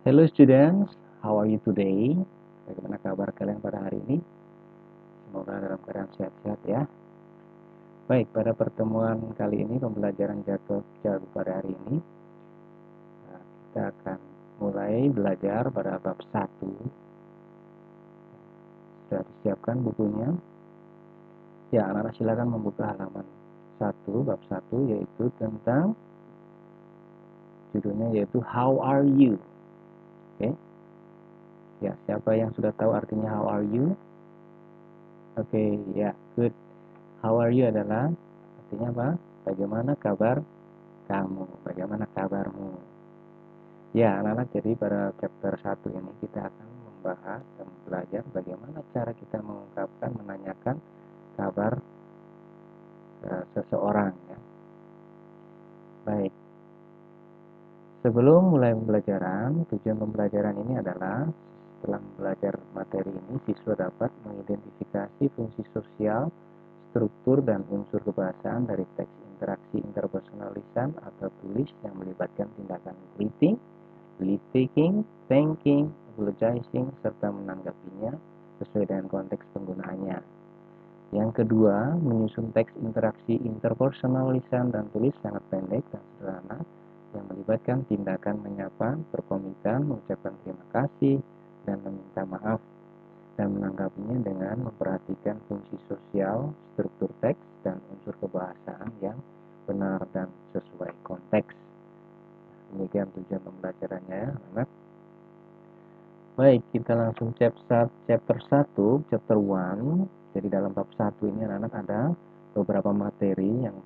Hello students, how are you today? Bagaimana kabar kalian pada hari ini? Semoga dalam keadaan sehat-sehat ya. Baik, pada pertemuan kali ini pembelajaran jadwal pada hari ini kita akan mulai belajar pada bab 1. Sudah disiapkan bukunya? Ya, anak-anak silakan membuka halaman 1, bab 1 yaitu tentang judulnya yaitu How are you? Oke. Ya, siapa yang sudah tahu artinya how are you? Oke, ya, good. How are you adalah artinya apa? Bagaimana kabar kamu? Bagaimana kabarmu? Ya, anak-anak, jadi pada chapter 1 ini kita akan membahas dan belajar bagaimana cara kita mengungkapkan, menanyakan kabar seseorang ya. Baik. Sebelum mulai pembelajaran, tujuan pembelajaran ini adalah setelah belajar materi ini, siswa dapat mengidentifikasi fungsi sosial, struktur, dan unsur kebahasaan dari teks interaksi interpersonal lisan atau tulis yang melibatkan tindakan greeting, leave taking, thanking, apologizing, serta menanggapinya sesuai dengan konteks penggunaannya. Yang kedua, menyusun teks interaksi interpersonal lisan dan tulis sangat pendek dan sederhana yang melibatkan tindakan menyapa, berkomitan, mengucapkan terima kasih, dan meminta maaf, dan menanggapinya dengan memperhatikan fungsi sosial, struktur teks, dan unsur kebahasaan yang benar dan sesuai konteks. Demikian tujuan pembelajarannya ya, anak. Baik, kita langsung chapter 1, chapter 1. Jadi dalam bab 1 ini anak-anak ada beberapa materi yang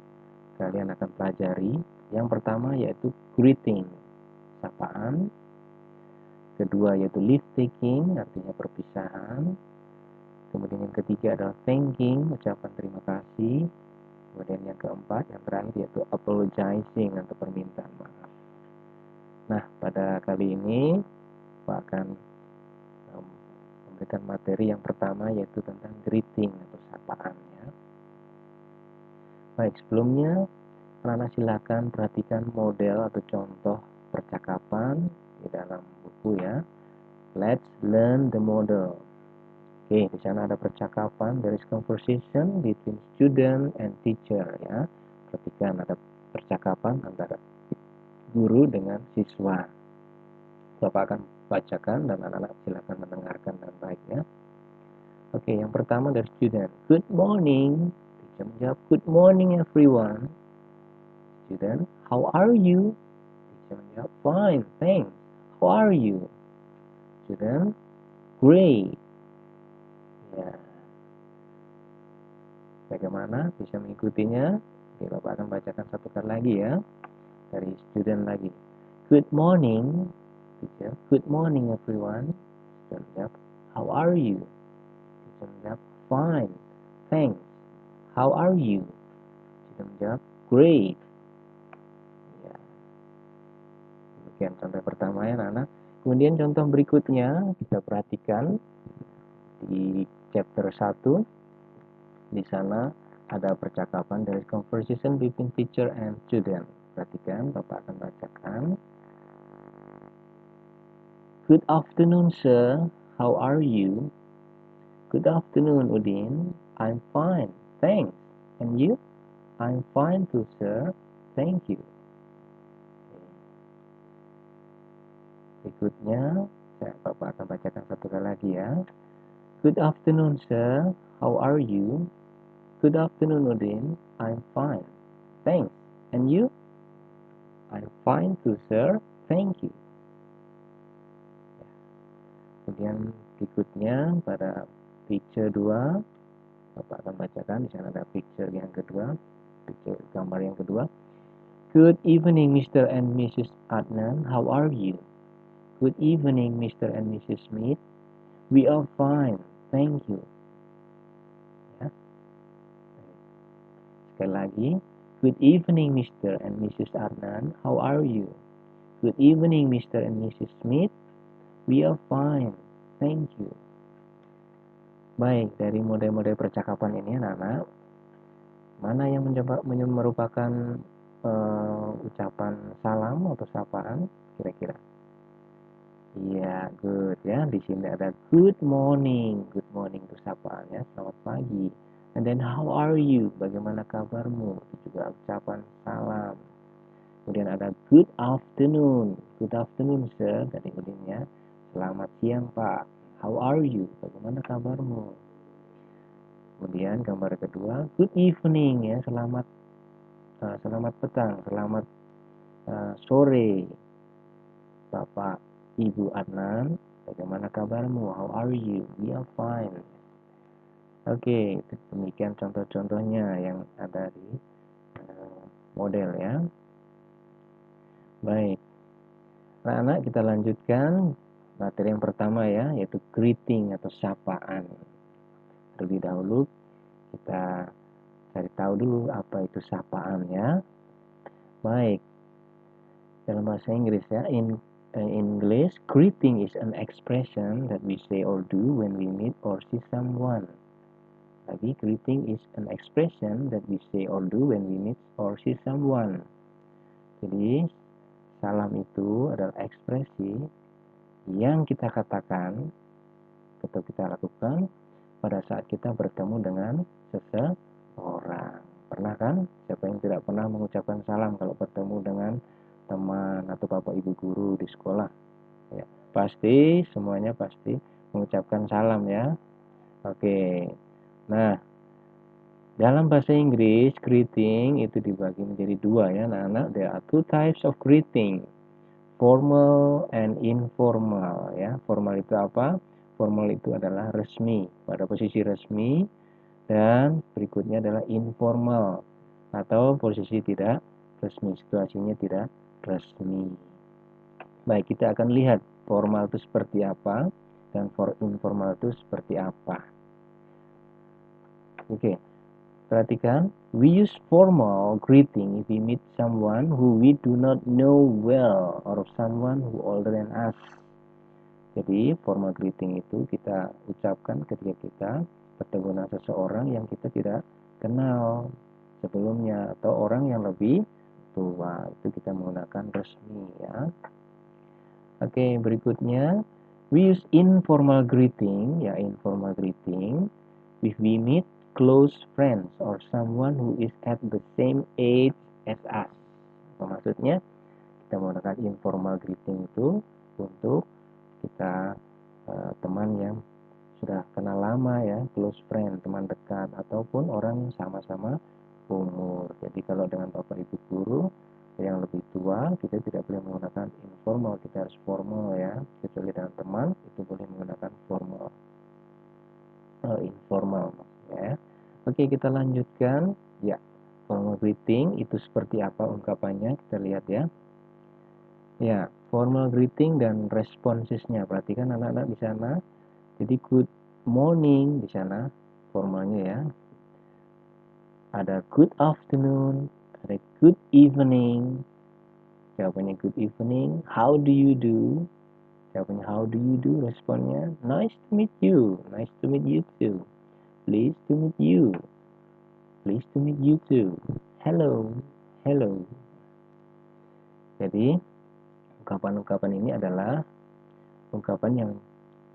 kalian akan pelajari. Yang pertama yaitu greeting, sapaan. Kedua yaitu leave taking, artinya perpisahan. Kemudian yang ketiga adalah thanking, ucapan terima kasih. Kemudian yang keempat, yang terakhir yaitu apologizing atau permintaan maaf. Nah, pada kali ini Pak akan memberikan materi yang pertama yaitu tentang greeting atau sapaan ya. Baik, sebelumnya anak-anak silakan perhatikan model atau contoh percakapan di dalam buku ya. Let's learn the model. Oke, di sana ada percakapan, there is conversation between student and teacher ya. Perhatikan ada percakapan antara guru dengan siswa. Bapak akan bacakan dan anak-anak silakan mendengarkan dengan baik ya. Oke, yang pertama dari student. Good morning. Teacher menjawab, good morning everyone. Student, how are you? Teacher menjawab, fine, thanks. How are you? Student, great. Ya, bagaimana bisa mengikutinya? Oke, Bapak akan bacakan satu kali lagi ya. Dari student lagi. Good morning, teacher. Good morning everyone. Student menjawab, how are you? Teacher menjawab, fine, thanks. How are you? Teacher menjawab, great. Ya, demikian contoh pertama ya anak-anak. Kemudian contoh berikutnya kita perhatikan di chapter 1. Di sana ada percakapan dari conversation between teacher and student. Perhatikan, Bapak akan bacakan. Good afternoon, sir. How are you? Good afternoon, Udin. I'm fine, thanks. And you? I'm fine too, sir. Thank you. Berikutnya, Bapak akan bacakan satu kali lagi ya. Good afternoon, sir. How are you? Good afternoon, Udin. I'm fine, thanks. And you? I'm fine too, sir. Thank you. Kemudian berikutnya pada picture 2, Bapak akan bacakan. Di sana ada picture yang kedua, picture gambar yang kedua. Good evening, Mr. and Mrs. Adnan. How are you? Good evening, Mr. and Mrs. Smith. We are fine, thank you. Ya. Sekali lagi. Good evening, Mr. and Mrs. Adnan. How are you? Good evening, Mr. and Mrs. Smith. We are fine, thank you. Baik, dari model-model percakapan ini anak-anak, mana yang merupakan ucapan salam atau sapaan kira-kira? Iya, good ya. Di sini ada good morning. Good morning itu sapaannya, selamat pagi. And then how are you? Bagaimana kabarmu? Itu juga ucapan salam. Kemudian ada good afternoon. Good afternoon, sir. Dan kemudiannya selamat siang, Pak. How are you? Bagaimana kabarmu? Kemudian gambar kedua, good evening ya. Selamat petang, selamat sore, Bapak Ibu Adnan. Bagaimana kabarmu? How are you? We are fine. Oke, demikian contoh-contohnya yang ada di model ya. Baik, anak-anak kita lanjutkan materi yang pertama ya, yaitu greeting atau sapaan. Terlebih dahulu kita cari tahu dulu apa itu sapaan ya. Baik, dalam bahasa Inggris ya, in English, greeting is an expression that we say or do when we meet or see someone. Lagi, greeting is an expression that we say or do when we meet or see someone. Jadi, salam itu adalah ekspresi yang kita katakan atau kita lakukan pada saat kita bertemu dengan seseorang. Pernah kan? Siapa yang tidak pernah mengucapkan salam kalau bertemu dengan teman atau bapak ibu guru di sekolah? Ya, pasti semuanya pasti mengucapkan salam ya. Oke. Nah, dalam bahasa Inggris, greeting itu dibagi menjadi dua ya, anak-anak. There are two types of greeting, formal and informal ya. Formal itu apa? Formal itu adalah resmi, pada posisi resmi, dan berikutnya adalah informal atau posisi tidak resmi, situasinya tidak resmi. Baik, kita akan lihat formal itu seperti apa dan informal itu seperti apa. Oke, perhatikan. We use formal greeting if we meet someone who we do not know well or someone who older than us. Jadi, formal greeting itu kita ucapkan ketika kita bertemu dengan seseorang yang kita tidak kenal sebelumnya atau orang yang lebih tua. Itu kita menggunakan resmi ya. Oke, berikutnya we use informal greeting, ya informal greeting if we meet close friends or someone who is at the same age as us. Apa maksudnya? Kita menggunakan informal greeting itu untuk kita teman yang sudah kenal lama ya, close friend, teman dekat ataupun orang sama-sama umur. Jadi kalau dengan bapak ibu guru yang lebih tua, kita tidak boleh menggunakan informal, kita harus formal ya. Kecuali dengan teman itu boleh menggunakan formal, informal ya. Oke, kita lanjutkan ya. Formal greeting itu seperti apa ungkapannya, kita lihat ya. Ya, formal greeting dan responsesnya. Perhatikan anak-anak di sana. Jadi good morning di sana formalnya ya. Ada good afternoon, ada good evening. Jawabannya good evening. How do you do? Jawabannya how do you do? Responnya nice to meet you. Nice to meet you too. Pleased to meet you. Pleased to meet you too. Hello. Hello. Jadi ungkapan-ungkapan ini adalah ungkapan yang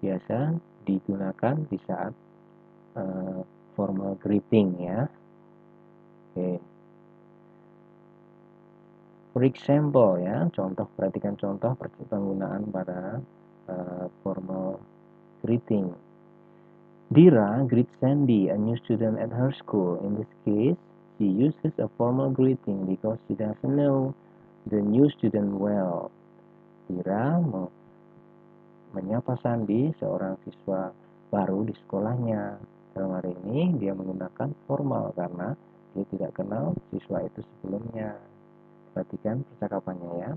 biasa digunakan di saat formal greeting ya. Oke. For example ya, contoh, perhatikan contoh penggunaan pada formal greeting. Dira greets Sandy, a new student at her school. In this case, she uses a formal greeting because she doesn't know the new student well. Dira menyapa Sandy, seorang siswa baru di sekolahnya. Dalam hari ini dia menggunakan formal karena dia tidak kenal siswa itu sebelumnya. Perhatikan percakapannya ya.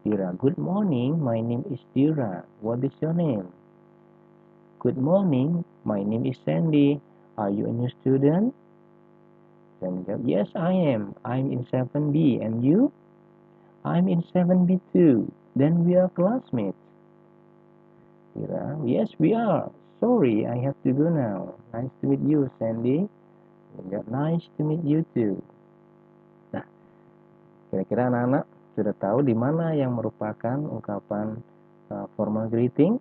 Dira, good morning, my name is Dira. What is your name? Good morning, my name is Sandy. Are you a new student? Sandy jawab, yes, I am. I'm in 7B. And you? I'm in 7B too. Then we are classmates. Dira, yes, we are. Sorry, I have to go now. Nice to meet you, Sandy. Nice to meet you too. Nah, kira-kira anak-anak sudah tahu di mana yang merupakan ungkapan formal greeting?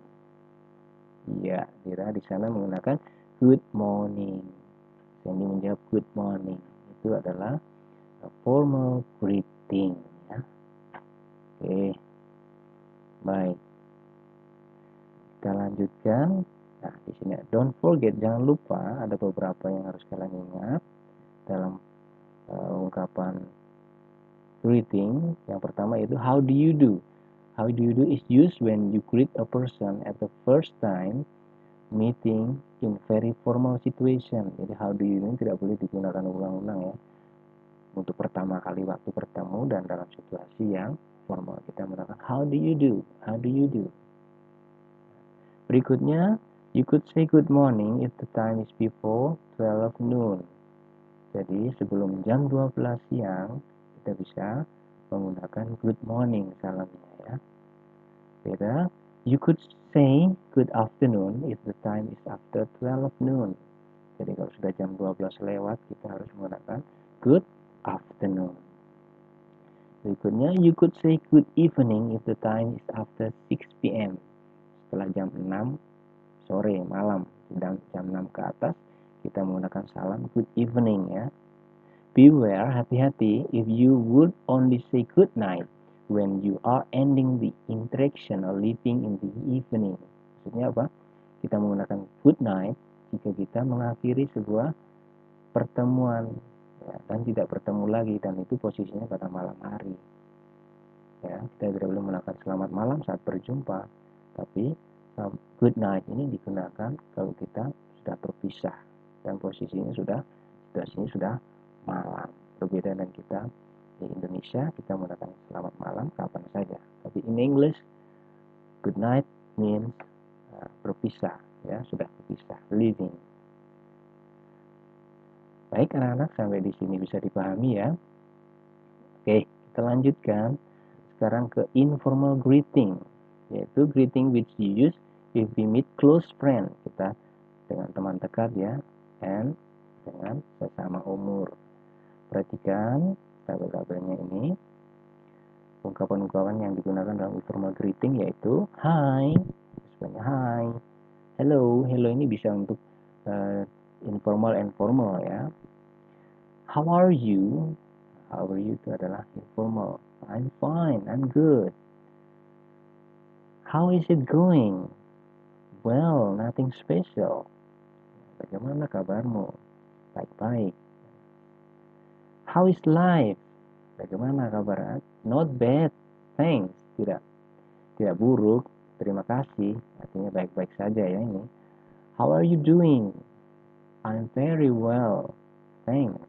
Ya, Dira di sana menggunakan good morning. Sandy menjawab good morning. Itu adalah formal greeting. Ya. Oke, baik. Kita lanjutkan. Nah, di sini don't forget, jangan lupa ada beberapa yang harus kalian ingat dalam ungkapan greeting. Yang pertama itu how do you do. How do you do is used when you greet a person at the first time meeting in very formal situation. Jadi how do you do ini tidak boleh digunakan ulang-ulang ya. Untuk pertama kali waktu bertemu dan dalam situasi yang formal kita menggunakan how do you do. How do you do. Berikutnya, you could say good morning if the time is before 12 noon. Jadi sebelum jam 12 siang kita bisa menggunakan good morning salamnya ya. Beda, you could say good afternoon if the time is after 12 noon. Jadi kalau sudah jam 12 lewat kita harus menggunakan good afternoon. Berikutnya, you could say good evening if the time is after 6 p.m. Setelah jam 6 sore, malam, dan jam 6 ke atas, kita menggunakan salam good evening ya. Beware, hati-hati, if you would only say good night when you are ending the interaction or leaving in the evening. Maksudnya apa? Kita menggunakan good night jika kita mengakhiri sebuah pertemuan ya, dan tidak bertemu lagi, dan itu posisinya pada malam hari. Ya, kita tidak boleh menggunakan selamat malam saat berjumpa, tapi good night ini digunakan kalau kita sudah berpisah dan posisinya situasinya sudah malam. Berbeda dengan kita di Indonesia, kita menggunakan selamat malam kapan saja. Tapi in English, good night means berpisah, ya sudah berpisah, leaving. Baik anak-anak, sampai di sini bisa dipahami ya. Oke, kita lanjutkan sekarang ke informal greeting, yaitu greeting which you use if we meet close friend, kita dengan teman dekat ya, and dengan sesama umur. Perhatikan tabel-tabelnya ini, ungkapan-ungkapan yang digunakan dalam informal greeting yaitu hi, sebenarnya hi, hello. Hello ini bisa untuk informal and formal ya. How are you? How are you itu adalah informal. I'm fine, I'm good. How is it going? Well, nothing special. Bagaimana kabarmu? Baik-baik. How is life? Bagaimana kabar? Not bad, thanks. Tidak buruk, terima kasih. Artinya baik-baik saja ya ini. How are you doing? I'm very well, thanks.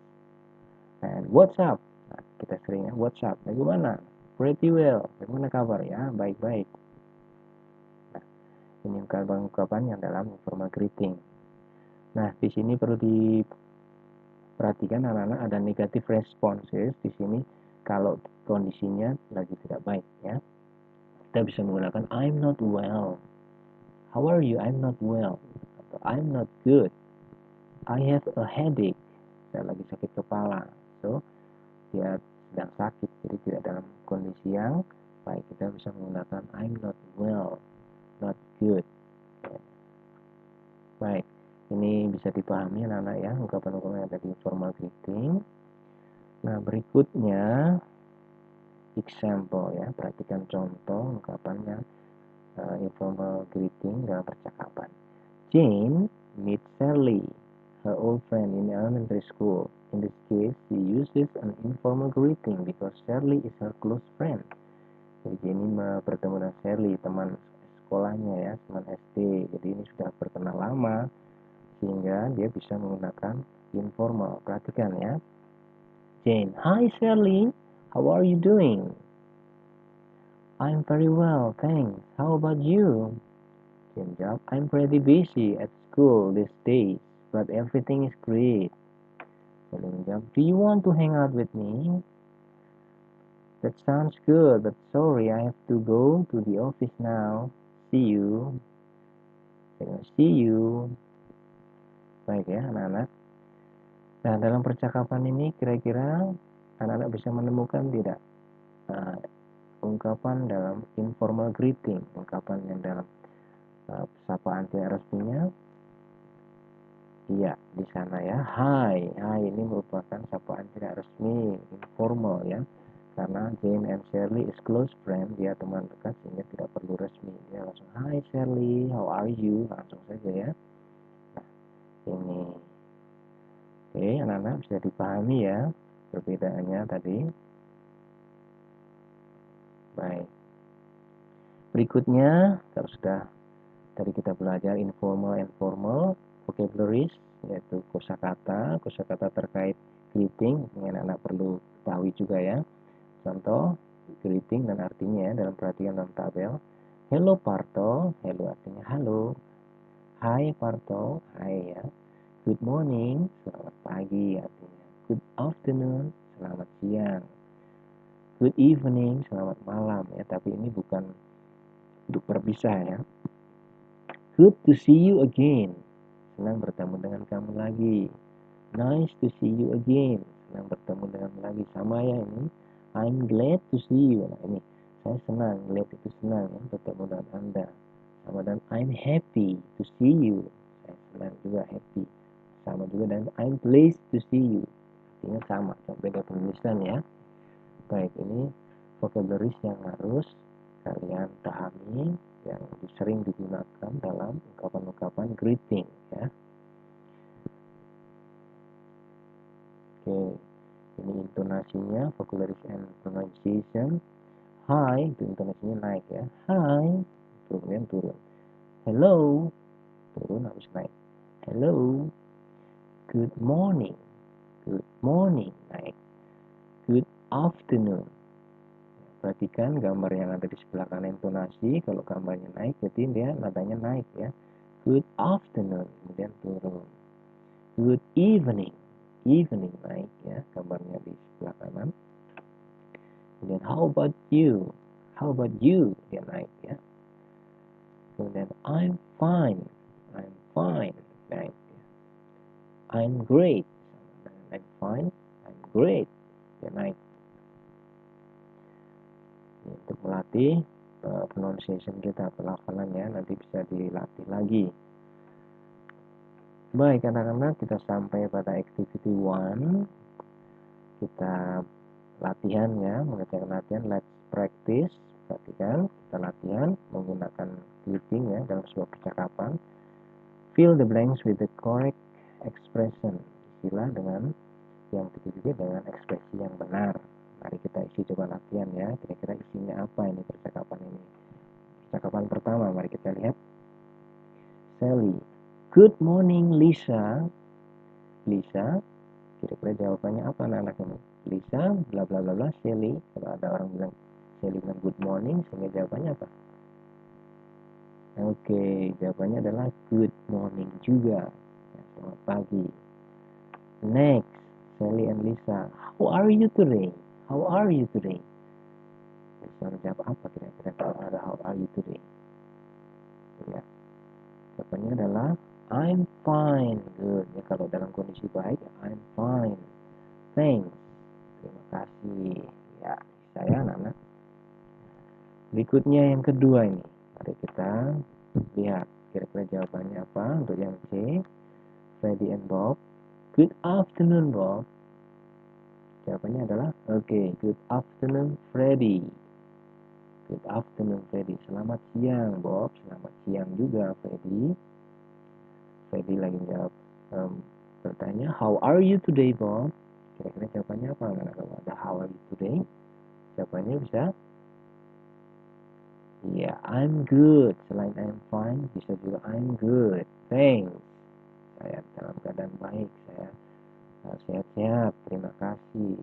And what's up? Nah, kita sering ya, what's up? Bagaimana? Pretty well. Bagaimana kabar ya? Baik-baik. Nah, ini ungkapan-ungkapan yang dalam informal greeting. Nah, di sini perlu diperhatikan anak-anak ada negative responses di sini kalau kondisinya lagi tidak baik ya. Kita bisa menggunakan I'm not well. How are you? I'm not well. Atau I'm not good. I have a headache. Saya lagi sakit kepala. So, dia sedang sakit, jadi tidak dalam kondisi yang baik. Kita bisa menggunakan I'm not well, not good. Baik, ini bisa dipahami anak-anak ya, ungkapan-ungkapan yang tadi formal greeting. Nah, berikutnya example ya, perhatikan contoh ungkapannya informal greeting dalam percakapan. Jane meets Sally, her old friend in elementary school. In this case, she uses an informal greeting because Sally is her close friend. Jadi Jenny bertemu dengan Sally, teman sekolahnya ya, teman SD. Jadi ini sudah berkenal lama, sehingga dia bisa menggunakan informal. Perhatikan ya. Jane, hi Sally, how are you doing? I'm very well, thanks. How about you? Jane jawab, I'm pretty busy at school these days, but everything is great. Sally menjawab, do you want to hang out with me? That sounds good, but sorry, I have to go to the office now. See you. See you. Baik ya anak-anak. Nah, dalam percakapan ini kira-kira anak-anak bisa menemukan tidak ungkapan dalam informal greeting, ungkapan yang dalam sapaan tidak resminya. Iya, di sana ya. Hai, hai ini merupakan sapaan tidak resmi, informal ya. Karena Jane and Shirley is close friend, dia teman dekat sehingga tidak perlu resmi. Dia langsung, Hi Shirley, how are you? Langsung saja ya. Nah, ini. Oke, anak-anak bisa dipahami ya perbedaannya tadi. Baik. Berikutnya, kalau sudah tadi kita belajar informal and formal vocabularies, yaitu kosakata terkait greeting, yang anak-anak perlu ketahui juga ya. Contoh, greeting dan artinya dalam perhatian dalam tabel. Hello Parto, hello artinya halo. Hai Parto, hai ya. Good morning, selamat pagi artinya. Good afternoon, selamat siang. Good evening, selamat malam ya. Tapi ini bukan untuk berpisah ya. Good to see you again. Senang bertemu dengan kamu lagi. Nice to see you again. Senang bertemu dengan lagi. Sama ya ini. I'm glad to see you. Nah ini. Saya senang. Glad itu senang ya. Bertemu dengan Anda. Sama dan I'm happy to see you. Saya senang juga happy. Sama juga dan I'm pleased to see you. Artinya sama. Cuma beda penulisan ya. Baik ini vocabularies yang harus kalian pahami, yang sering digunakan dalam ungkapan-ungkapan greeting ya. Oke, ini intonasinya, vocabularies and pronunciation. Hi, itu intonasinya naik ya. Hi, kemudian turun. Hello, turun harus naik. Hello, good morning, naik. Good afternoon. Perhatikan gambar yang ada di sebelah kanan intonasi, kalau gambarnya naik, berarti dia nadanya naik ya. Good afternoon, kemudian turun. Good evening, naik ya, gambarnya di sebelah kanan. Kemudian how about you, dia naik ya. Kemudian I'm fine, naik ya. I'm great, I'm fine, I'm great, dia naik. Untuk melatih pronunciation kita, pelafalannya nanti bisa dilatih lagi. Baik anak-anak, kita sampai pada activity 1. Kita latihan ya, mengerjakan latihan. Let's practice. Perhatikan, kita latihan menggunakan greeting ya dalam sebuah percakapan. Fill the blanks with the correct expression. Isilah dengan yang dituju dengan ekspresi yang benar. Mari kita isi coba latihan ya. Kira-kira isinya apa ini percakapan ini? Percakapan pertama, mari kita lihat. Sally, good morning Lisa. Lisa, kira-kira jawabannya apa anak-anak ini? Lisa, bla bla bla bla, Sally. Kalau ada orang bilang Sally bilang good morning, sehingga jawabannya apa? Oke, jawabannya adalah good morning juga. Ya, selamat pagi. Next, Sally and Lisa, how are you today? How are you today? Bisa menjawab apa kira-kira kalau ada how are you today? Ya, jawabannya adalah I'm fine. Good. Ya, kalau dalam kondisi baik, I'm fine. Thanks. Terima kasih. Ya, saya anak-anak. Berikutnya yang kedua ini. Mari kita lihat kira-kira jawabannya apa untuk yang C. Freddy and Bob. Good afternoon, Bob. Jawabannya adalah good afternoon, Freddy. Good afternoon, Freddy. Selamat siang, Bob. Selamat siang juga, Freddy. Freddy lagi menjawab bertanya, how are you today, Bob? Kira-kira jawabannya apa? Nah, kalau ada how are you today, jawabannya bisa ya, I'm good. Selain I'm fine, bisa juga I'm good. Thanks. Saya dalam keadaan baik. Saya sehat-sehat. Terima kasih.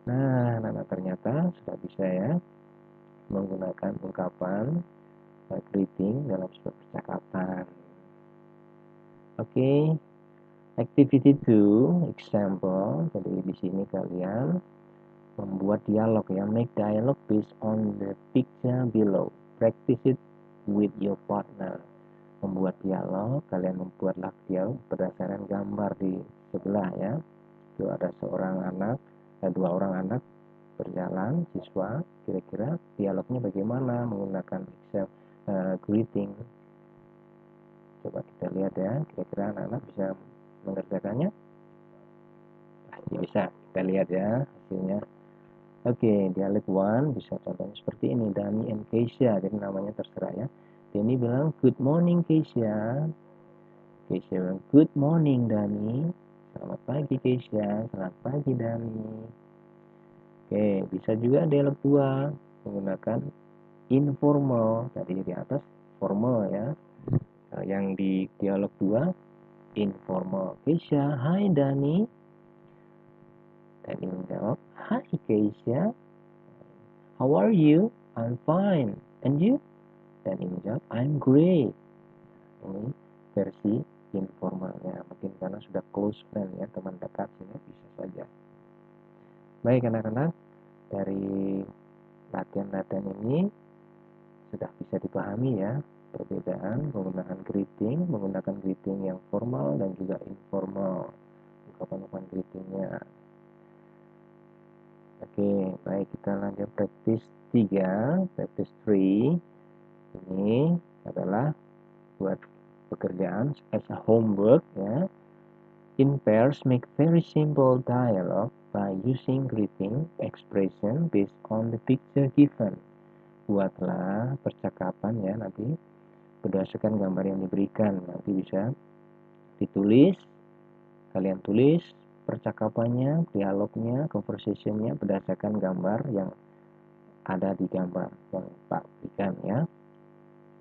Nah, ternyata sudah bisa ya menggunakan ungkapan greeting dalam sebuah percakapan. Oke. Activity 2, example. Jadi di sini kalian membuat dialog ya, make dialogue based on the picture below. Practice it with your partner. Membuat dialog, kalian membuatlah dialog berdasarkan gambar di sebelah ya. Itu ada seorang anak, ada dua orang anak berjalan siswa, kira-kira dialognya bagaimana menggunakan greeting. Coba kita lihat ya, kira-kira anak-anak bisa mengerjakannya. Pasti bisa, kita lihat ya hasilnya. Oke, dialog 1 bisa contohnya seperti ini, Dani and Keisha, jadi namanya terserah ya. Dani bilang, good morning Keisha. Keisha bilang, good morning Dani. Selamat pagi Keisha, selamat pagi Dani. Oke, bisa juga dialog 2 menggunakan informal, tadi di atas formal ya. Nah, yang di dialog 2 informal. Keisha, hi Dani. Dani menjawab, hi Keisha. How are you? I'm fine. And you? Dani menjawab, I'm great. Ini versi informalnya. Mungkin karena sudah close friend ya, teman dekat sini bisa saja. Baik anak-anak, dari latihan-latihan ini sudah bisa dipahami ya perbedaan menggunakan greeting yang formal dan juga informal, ungkapan-ungkapan greetingnya. Oke, baik kita lanjut practice 3, practice 3. Ini adalah buat pekerjaan as a homework ya. In pairs, make very simple dialogue by using greeting expression based on the picture given. Buatlah percakapan ya nanti berdasarkan gambar yang diberikan. Nanti bisa ditulis, kalian tulis percakapannya, dialognya, conversationnya berdasarkan gambar yang ada di gambar yang Pak berikan ya.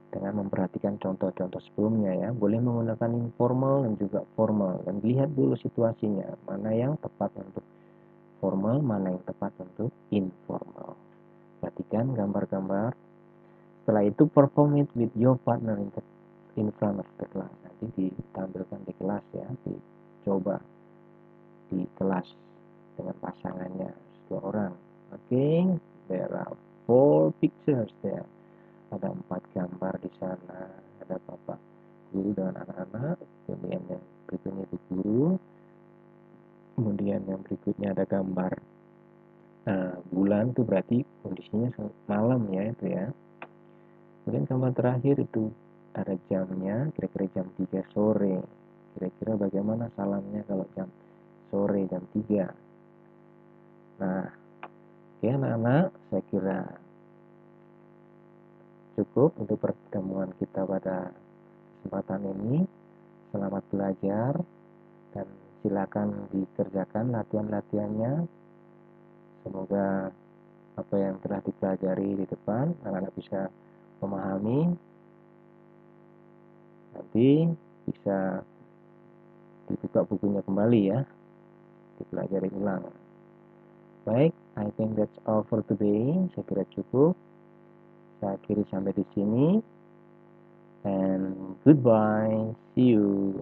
Dengan memperhatikan contoh-contoh sebelumnya ya, boleh menggunakan informal dan juga formal, dan lihat dulu situasinya, mana yang tepat untuk formal, mana yang tepat untuk informal. Perhatikan gambar-gambar. Setelah itu perform it with your partner in front of the class. Nanti ditampilkan di kelas ya, dicoba di kelas dengan pasangannya 2 orang. Oke, there are 4 pictures there. Ada 4 gambar di sana, ada bapak guru dengan anak-anak, kemudian yang berikutnya ibu guru, kemudian yang berikutnya ada gambar bulan, itu berarti kondisinya malam ya itu ya. Kemudian gambar terakhir itu ada jamnya, kira-kira jam 3 sore. Kira-kira bagaimana salamnya kalau jam sore, jam 3. Nah, oke anak-anak, saya kira cukup untuk pertemuan kita pada kesempatan ini. Selamat belajar dan silakan dikerjakan latihan-latihannya. Semoga apa yang telah dipelajari di depan anak-anak bisa memahami, nanti bisa dibuka bukunya kembali ya, dipelajari ulang. Baik, I think that's all for today. Saya kira cukup. Saya akhiri sampai di sini. And goodbye. See you.